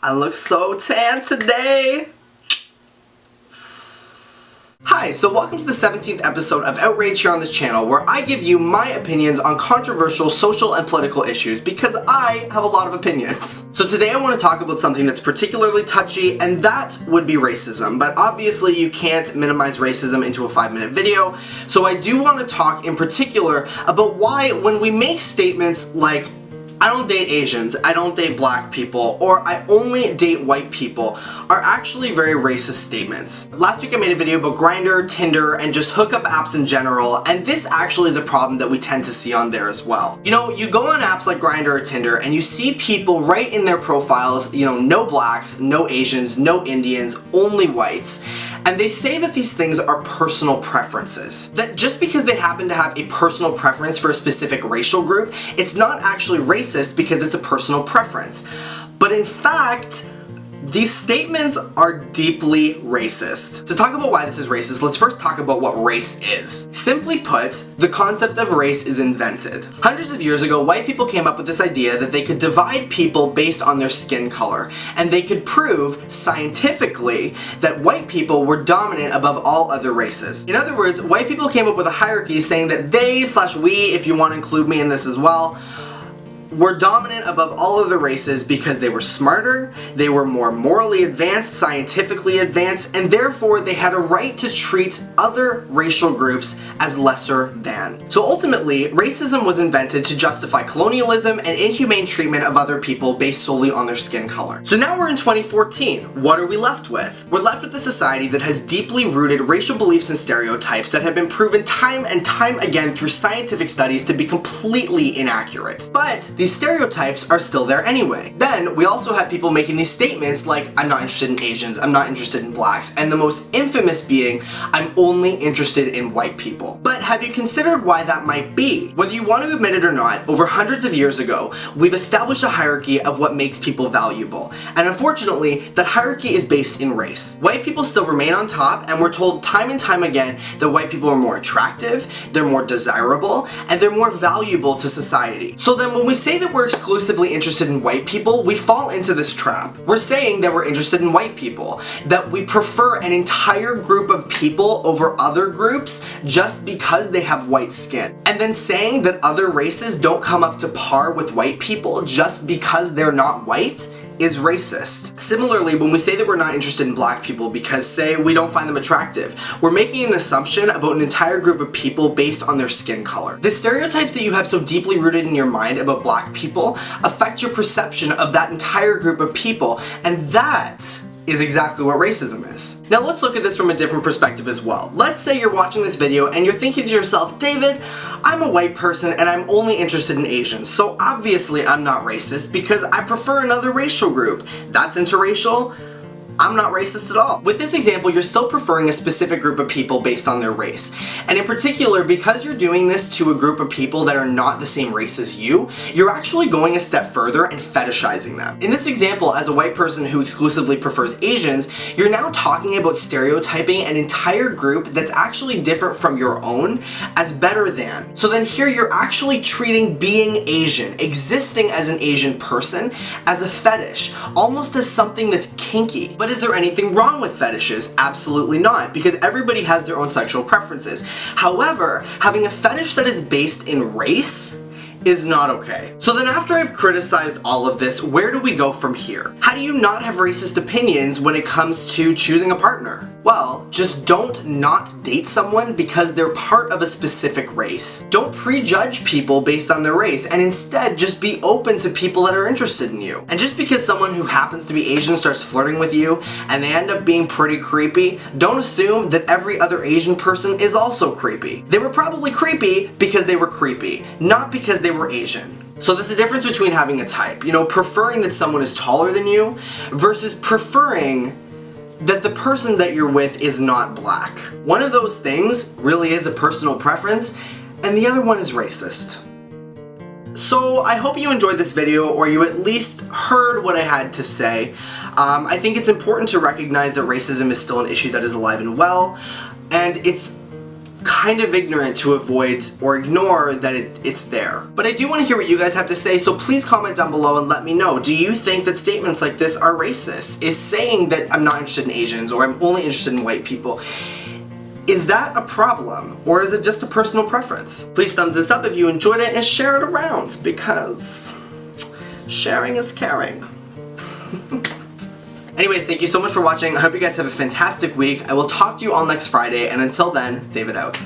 I look so tan today. Hi, so welcome to the 17th episode of Outrage here on this channel, where I give you my opinions on controversial social and political issues because I have a lot of opinions. So today I want to talk about something that's particularly touchy, and that would be racism. But obviously you can't minimize racism into a 5-minute video, so I do want to talk in particular about why when we make statements like I don't date Asians, I don't date black people, or I only date white people are actually very racist statements. Last week I made a video about Grindr, Tinder, and just hookup apps in general, and this actually is a problem that we tend to see on there as well. You know, you go on apps like Grindr or Tinder and you see people write in their profiles, you know, no blacks, no Asians, no Indians, only whites. And they say that these things are personal preferences. That just because they happen to have a personal preference for a specific racial group, it's not actually racist because it's a personal preference. But in fact, these statements are deeply racist. To talk about why this is racist, let's first talk about what race is. Simply put, the concept of race is invented. Hundreds of years ago, white people came up with this idea that they could divide people based on their skin color, and they could prove scientifically that white people were dominant above all other races. In other words, white people came up with a hierarchy saying that they/we, if you want to include me in this as well, were dominant above all other races because they were smarter, they were more morally advanced, scientifically advanced, and therefore they had a right to treat other racial groups as lesser than. So ultimately, racism was invented to justify colonialism and inhumane treatment of other people based solely on their skin color. So now we're in 2014. What are we left with? We're left with a society that has deeply rooted racial beliefs and stereotypes that have been proven time and time again through scientific studies to be completely inaccurate. But these stereotypes are still there anyway. Then we also have people making these statements like, I'm not interested in Asians, I'm not interested in blacks, and the most infamous being, I'm only interested in white people. But have you considered why that might be? Whether you want to admit it or not, over hundreds of years ago, we've established a hierarchy of what makes people valuable. And unfortunately, that hierarchy is based in race. White people still remain on top, and we're told time and time again that white people are more attractive, they're more desirable, and they're more valuable to society. So then when we say that we're exclusively interested in white people, we fall into this trap. We're saying that we're interested in white people, that we prefer an entire group of people over other groups just because they have white skin. And then saying that other races don't come up to par with white people just because they're not white is racist. Similarly, when we say that we're not interested in black people because, say, we don't find them attractive, we're making an assumption about an entire group of people based on their skin color. The stereotypes that you have so deeply rooted in your mind about black people affect your perception of that entire group of people, and that is exactly what racism is. Now let's look at this from a different perspective as well. Let's say you're watching this video and you're thinking to yourself, David, I'm a white person and I'm only interested in Asians, so obviously I'm not racist because I prefer another racial group. That's interracial. I'm not racist at all. With this example, you're still preferring a specific group of people based on their race. And in particular, because you're doing this to a group of people that are not the same race as you, you're actually going a step further and fetishizing them. In this example, as a white person who exclusively prefers Asians, you're now talking about stereotyping an entire group that's actually different from your own as better than. So then here you're actually treating being Asian, existing as an Asian person, as a fetish, almost as something that's kinky. But is there anything wrong with fetishes? Absolutely not, because everybody has their own sexual preferences. However, having a fetish that is based in race is not okay. So then after I've criticized all of this, where do we go from here? How do you not have racist opinions when it comes to choosing a partner? Well, just don't not date someone because they're part of a specific race. Don't prejudge people based on their race, and instead just be open to people that are interested in you. And just because someone who happens to be Asian starts flirting with you and they end up being pretty creepy, don't assume that every other Asian person is also creepy. They were probably creepy because they were creepy, not because they were Asian. So there's a difference between having a type, you know, preferring that someone is taller than you versus preferring that the person that you're with is not black. One of those things really is a personal preference, and the other one is racist. So I hope you enjoyed this video, or you at least heard what I had to say. I think it's important to recognize that racism is still an issue that is alive and well, and it's kind of ignorant to avoid or ignore that it's there. But I do want to hear what you guys have to say, so please comment down below and let me know. Do you think that statements like this are racist? Is saying that I'm not interested in Asians or I'm only interested in white people, is that a problem, or is it just a personal preference? Please thumbs this up if you enjoyed it and share it around, because sharing is caring. Anyways, thank you so much for watching. I hope you guys have a fantastic week. I will talk to you all next Friday, and until then, David out.